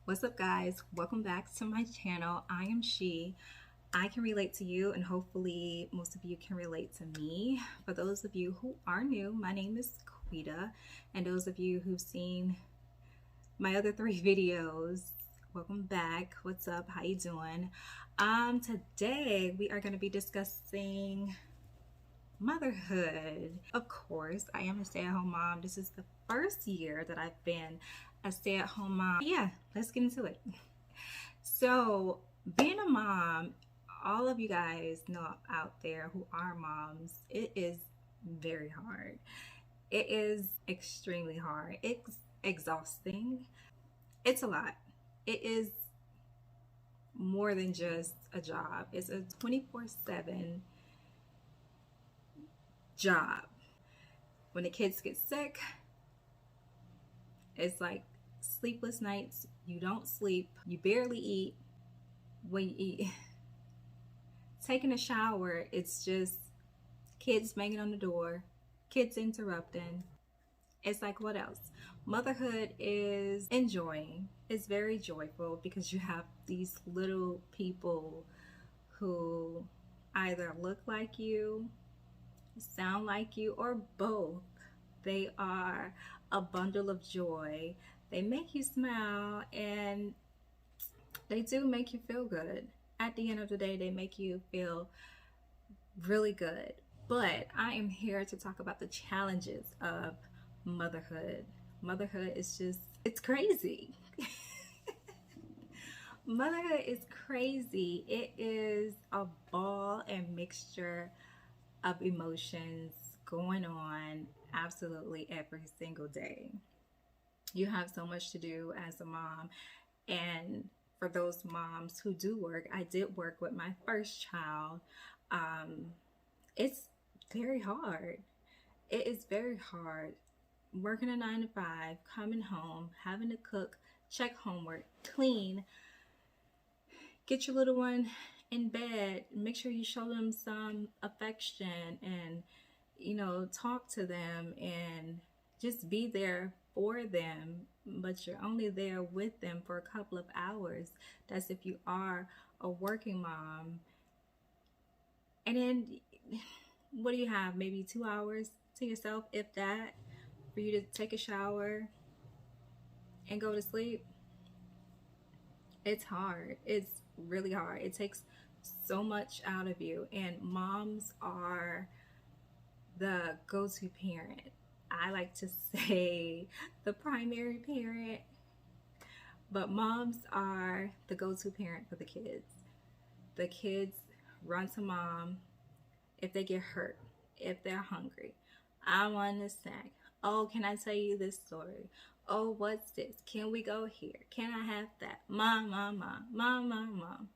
What's up, guys? Welcome back to my channel. I am She. I can relate to you, and hopefully most of you can relate to me. For those of you who are new, my name is GHETTO, and those of you who've seen my other 3 videos, welcome back. What's up? How you doing? Today we are going to be discussing motherhood. Of course, I am a stay-at-home mom. This is the first year that I've been a stay-at-home mom. Yeah, let's get into it. So, being a mom, all of you guys know out there who are moms, it is very hard. It is extremely hard. It's exhausting. It's a lot. It is more than just a job. It's a 24/7 job. When the kids get sick, it's like sleepless nights. You don't sleep. You barely eat. When you eat, taking a shower, it's just kids banging on the door, kids interrupting. It's like, what else? Motherhood is enjoying. It's very joyful because you have these little people who either look like you, sound like you, or both. They are a bundle of joy. They make you smile, and they do make you feel good. At the end of the day, they make you feel really good. But I am here to talk about the challenges of motherhood. Motherhood is just, it's crazy. Motherhood is crazy. It is a ball and mixture of emotions going on absolutely every single day. You have so much to do as a mom, and for those moms who do work, I did work with my first child. It's very hard. It is very hard working a 9 to 5, coming home, having to cook, check homework, clean, get your little one in bed, make sure you show them some affection, and talk to them and just be there for them. But you're only there with them for a couple of hours. That's if you are a working mom. And then what do you have? Maybe 2 hours to yourself, if that, for you to take a shower and go to sleep. It's hard. It's really hard. It takes so much out of you, and moms are the go-to parent. I like to say the primary parent, but moms are the go-to parent for the kids. The kids run to mom if they get hurt, if they're hungry. I want a snack. Oh, can I tell you this story? Oh, what's this? Can we go here? Can I have that? Mom, mom, mom, mom, mom, mom.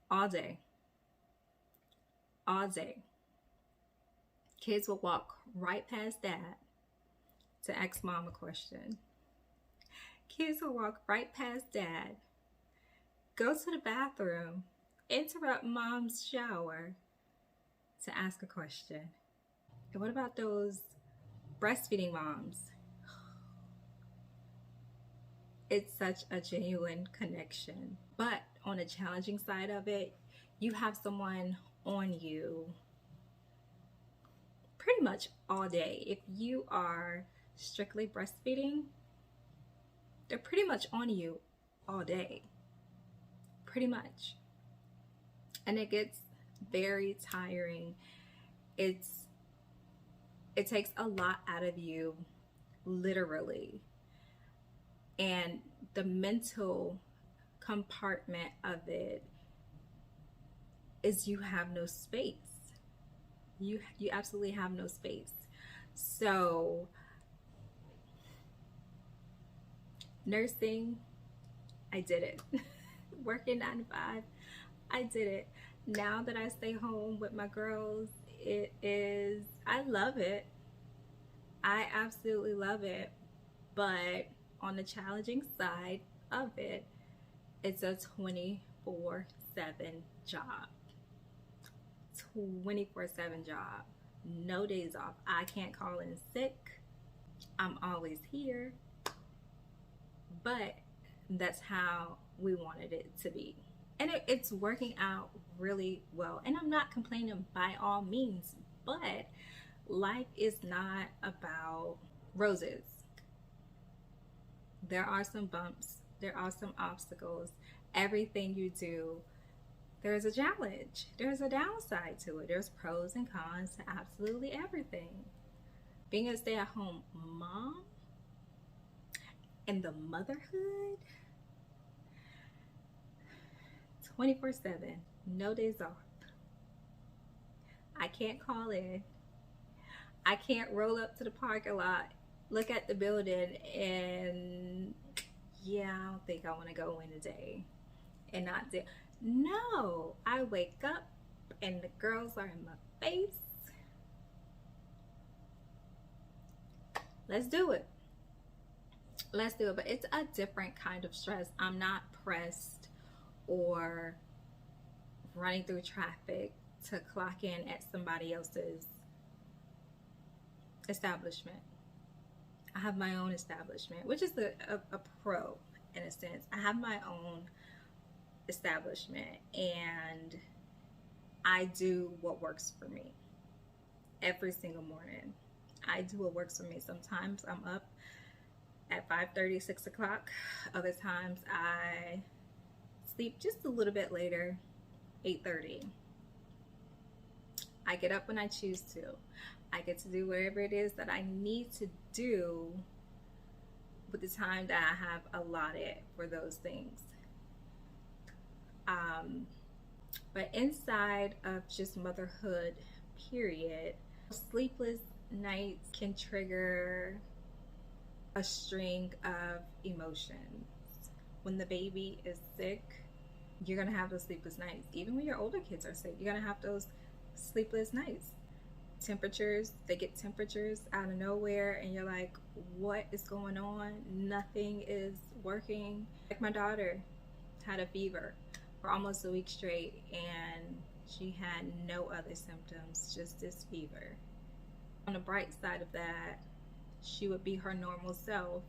All day. All day. Kids will walk right past dad to ask mom a question. Kids will walk right past dad, go to the bathroom, interrupt mom's shower to ask a question. And what about those breastfeeding moms? It's such a genuine connection. But on the challenging side of it, you have someone on you pretty much all day. If you are strictly breastfeeding, they're pretty much on you all day. Pretty much. And it gets very tiring. It takes a lot out of you, literally. And the mental compartment of it is you have no space. You absolutely have no space. So nursing, I did it. Working 9 to 5, I did it. Now that I stay home with my girls, I love it. I absolutely love it. But on the challenging side of it, it's a 24/7 job. 24/7 job, no days off. I can't call in sick. I'm always here. But that's how we wanted it to be. And it's working out really well. And I'm not complaining by all means, but life is not about roses. There are some bumps, there are some obstacles. Everything you do, there's a challenge, there's a downside to it. There's pros and cons to absolutely everything. Being a stay-at-home mom and the motherhood, 24/7, no days off. I can't call in. I can't roll up to the parking lot, look at the building, and yeah, I don't think I want to go in today and not do. No, I wake up and the girls are in my face. Let's do it. Let's do it. But it's a different kind of stress. I'm not pressed or running through traffic to clock in at somebody else's establishment. I have my own establishment, which is a pro in a sense. I have my own establishment and I do what works for me every single morning. I do what works for me. Sometimes I'm up at 5:30, 6 o'clock. Other times I sleep just a little bit later, 8:30. I get up when I choose to. I get to do whatever it is that I need to do with the time that I have allotted for those things. But inside of just motherhood, period, sleepless nights can trigger a string of emotions. When the baby is sick, you're gonna have those sleepless nights. Even when your older kids are sick, you're gonna have those sleepless nights. Temperatures, they get temperatures out of nowhere and you're like, what is going on? Nothing is working. Like my daughter had a fever for almost a week straight and she had no other symptoms, just this fever. On the bright side of that, she would be her normal self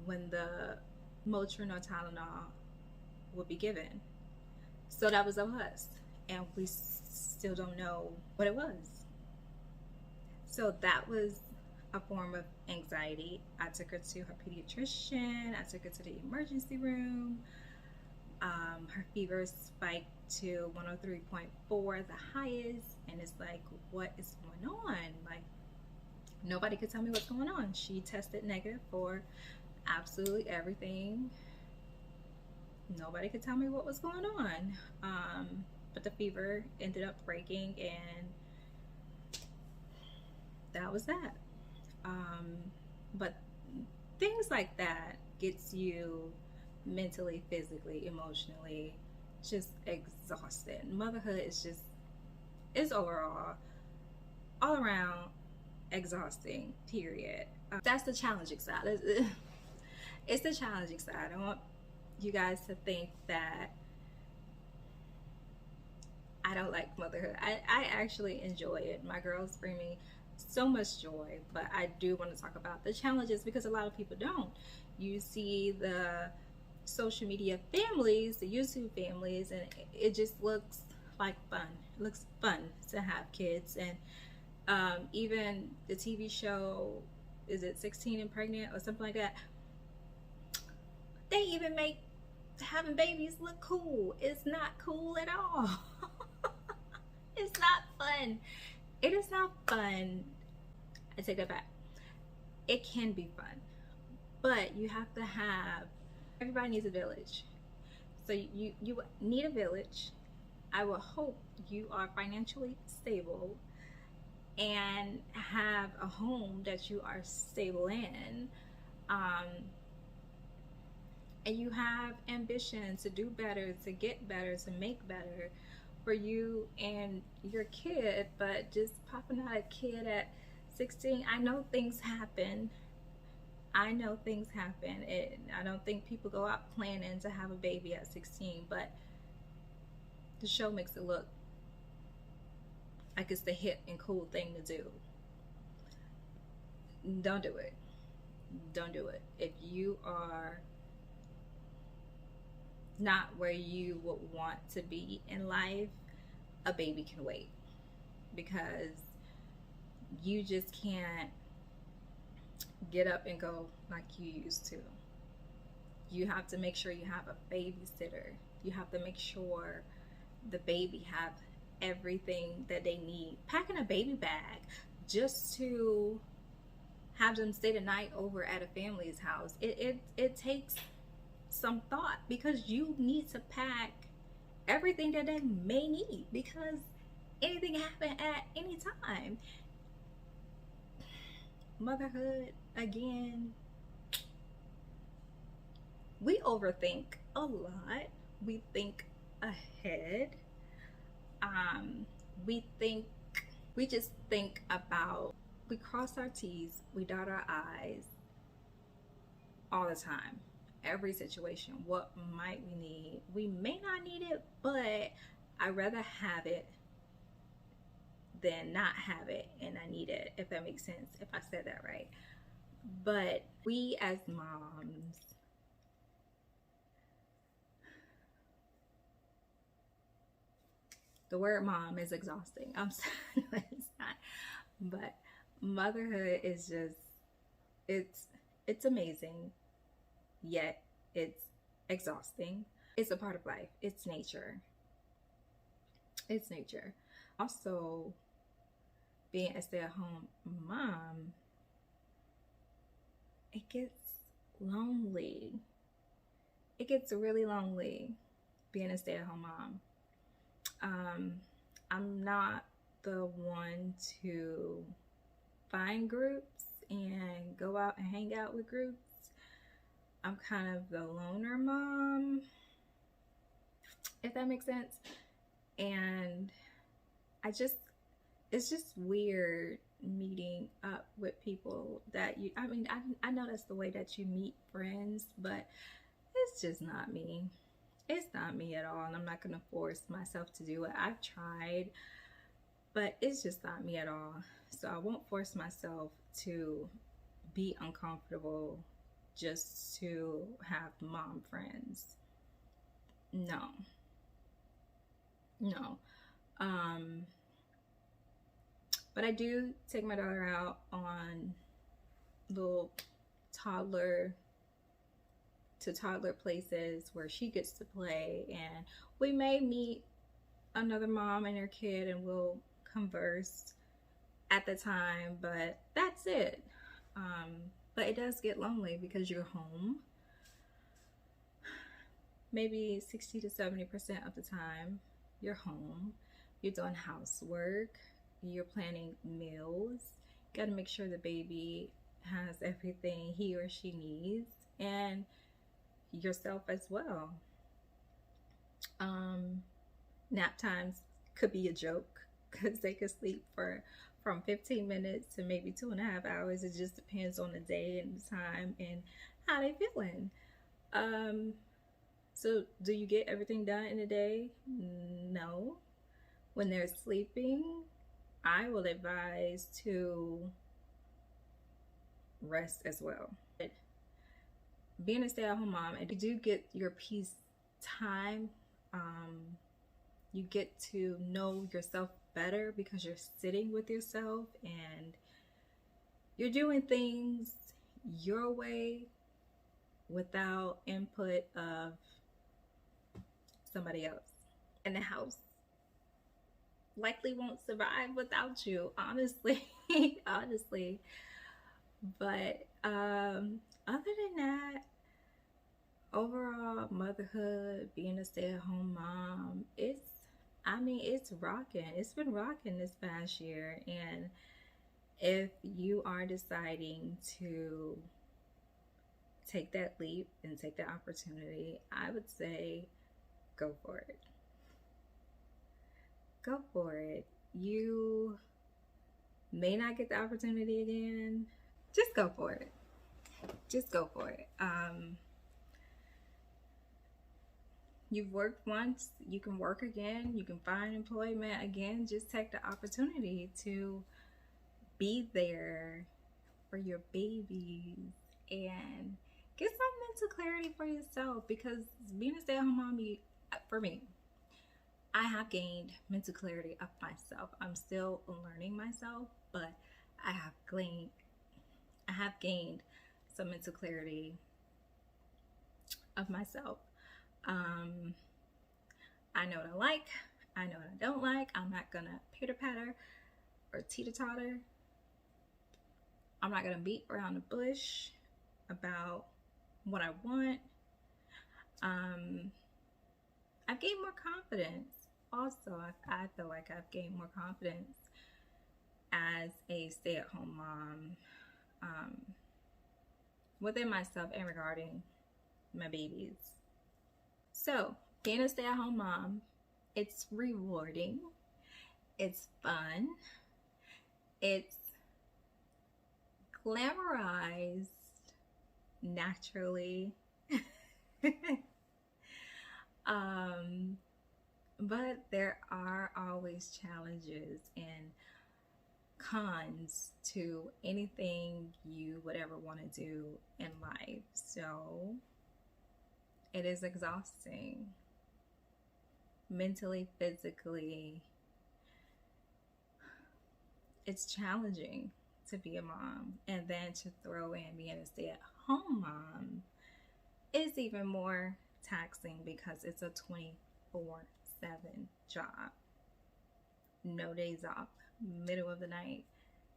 when the Motrin or Tylenol would be given. So that was a us, and we still don't know what it was. So that was a form of anxiety. I took her to her pediatrician. I took her to the emergency room. Her fever spiked to 103.4, the highest, and it's like, what is going on? Like, nobody could tell me what's going on. She tested negative for absolutely everything. Nobody could tell me what was going on. But the fever ended up breaking, and that was that. But things like that gets you mentally, physically, emotionally just exhausted. Motherhood is just, it's overall, all around exhausting, period. That's the challenging side. It's the challenging side. I don't want you guys to think that I don't like motherhood. I actually enjoy it. My girls bring me so much joy, but I do want to talk about the challenges because a lot of people don't. You see the social media families, the YouTube families, and it just looks like fun. It looks fun to have kids. And even the TV show, is it 16 and Pregnant or something like that? They even make having babies look cool. It's not cool at all. It's not fun. It is not fun. I take that back. It can be fun, but you have to have, everybody needs a village. So you need a village. I will hope you are financially stable and have a home that you are stable in, and you have ambition to do better, to get better, to make better for you and your kid. But just popping out a kid at 16, I know things happen. I know things happen. I don't think people go out planning to have a baby at 16, but the show makes it look like it's the hip and cool thing to do. Don't do it. Don't do it. If you are not where you would want to be in life, a baby can wait, because you just can't get up and go like you used to. You have to make sure you have a babysitter. You have to make sure the baby have everything that they need. Packing a baby bag just to have them stay the night over at a family's house. It takes some thought, because you need to pack everything that they may need, because anything happen at any time. Motherhood, again, we overthink a lot. We think ahead. We think, we just think about, we cross our T's, we dot our I's all the time. Every situation, what might we need? We may not need it, but I'd rather have it than not have it and I need it, if that makes sense, if I said that right. But we as moms, the word mom is exhausting. I'm sorry, it's not. But motherhood is just, it's amazing, yet it's exhausting. It's a part of life. It's nature. It's nature. Also, being a stay-at-home mom, it gets lonely. It gets really lonely being a stay-at-home mom. I'm not the one to find groups and go out and hang out with groups. I'm kind of the loner mom, if that makes sense. And it's just weird meeting up with people that you, I know that's the way that you meet friends, but it's just not me. It's not me at all, and I'm not gonna force myself to do it. I've tried, but it's just not me at all. So I won't force myself to be uncomfortable just to have mom friends. No. No. But I do take my daughter out on little toddler places where she gets to play, and we may meet another mom and her kid and we'll converse at the time, but that's it. But it does get lonely because you're home maybe 60 to 70% of the time. You're home, you're doing housework, you're planning meals, you got to make sure the baby has everything he or she needs, and yourself as well. Nap times could be a joke, because they could sleep from 15 minutes to maybe 2.5 hours. It just depends on the day and the time and how they feeling. So do you get everything done in a day? No. When they're sleeping, I will advise to rest as well. Being a stay-at-home mom, and you do get your peace time. You get to know yourself better because you're sitting with yourself and you're doing things your way without input of somebody else. And the house likely won't survive without you, honestly. Honestly. But other than that, overall motherhood, being a stay-at-home mom, it's rocking. It's been rocking this past year. And if you are deciding to take that leap and take that opportunity, I would say go for it. Go for it. You may not get the opportunity again. Just go for it. Just go for it. You've worked once, you can work again, you can find employment again. Just take the opportunity to be there for your babies and get some mental clarity for yourself, because being a stay-at-home mom, for me, I have gained mental clarity of myself. I'm still learning myself, but I have gained some mental clarity of myself. Um, I know what I like. I know what I don't like. I'm not gonna pitter patter or teeter totter. I'm not gonna beat around the bush about what I want. Um, I've gained more confidence. Also, I feel like I've gained more confidence as a stay-at-home mom, within myself and regarding my babies. So, being a stay-at-home mom, it's rewarding, it's fun, it's glamorized naturally. But there are always challenges and cons to anything you would ever want to do in life. So it is exhausting mentally, physically. It's challenging to be a mom, and then to throw in being a stay-at-home mom is even more taxing because it's a 24/7 job. No days off, middle of the night.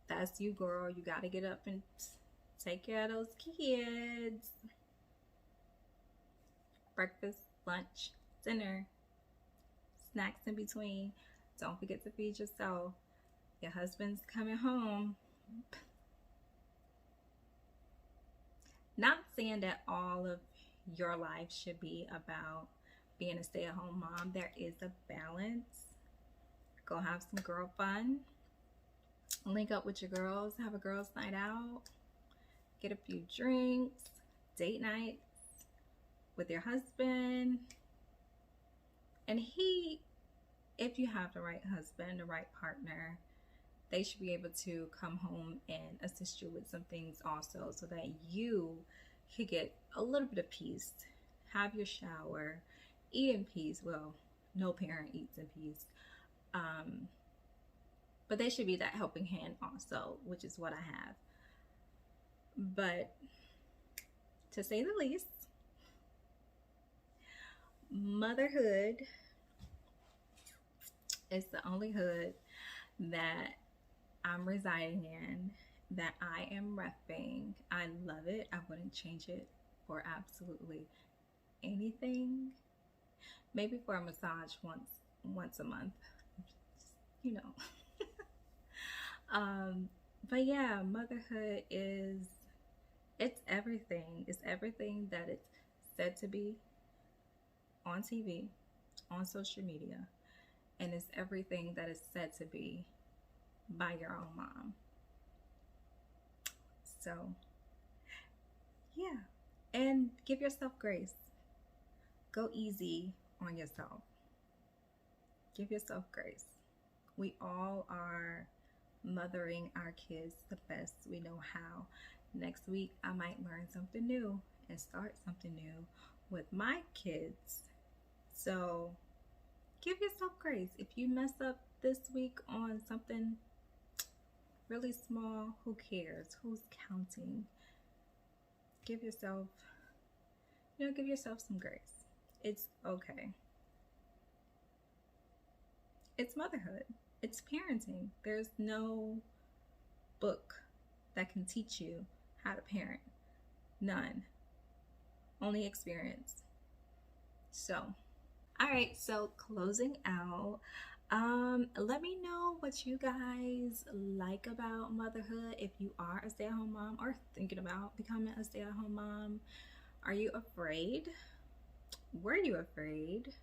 That's you, girl. You got to get up and take care of those kids. Breakfast, lunch, dinner, snacks in between. Don't forget to feed yourself. Your husband's coming home. Not saying that all of your life should be about being a stay-at-home mom. There is a balance. Go have some girl fun. Link up with your girls. Have a girls' night out. Get a few drinks. Date nights with your husband. And if you have the right husband, the right partner, they should be able to come home and assist you with some things also, so that you could get a little bit of peace. Have your shower, eat in peace. Well, no parent eats in peace. But they should be that helping hand also, which is what I have. But to say the least, motherhood is the only hood that I'm residing in, that I am repping. I love it. I wouldn't change it for absolutely anything. Maybe for a massage once a month, you know. But yeah, motherhood it's everything. It's everything that it's said to be on TV, on social media, and it's everything that is said to be by your own mom. So yeah, and give yourself grace. Go easy on yourself. Give yourself grace. We all are mothering our kids the best we know how. Next week, I might learn something new and start something new with my kids. So give yourself grace. If you mess up this week on something really small, who cares? Who's counting? Give yourself some grace. It's okay. It's motherhood. It's parenting. There's no book that can teach you how to parent. None. Only experience. So, all right, so closing out, let me know what you guys like about motherhood. If you are a stay-at-home mom or thinking about becoming a stay-at-home mom, are you afraid? Were you afraid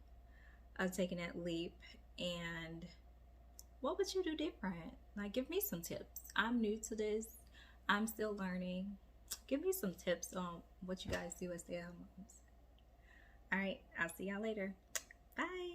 of taking that leap? And what would you do different? Like, give me some tips. I'm new to this. I'm still learning. Give me some tips on what you guys do as stay-at-home moms. All right, I'll see y'all later. Bye.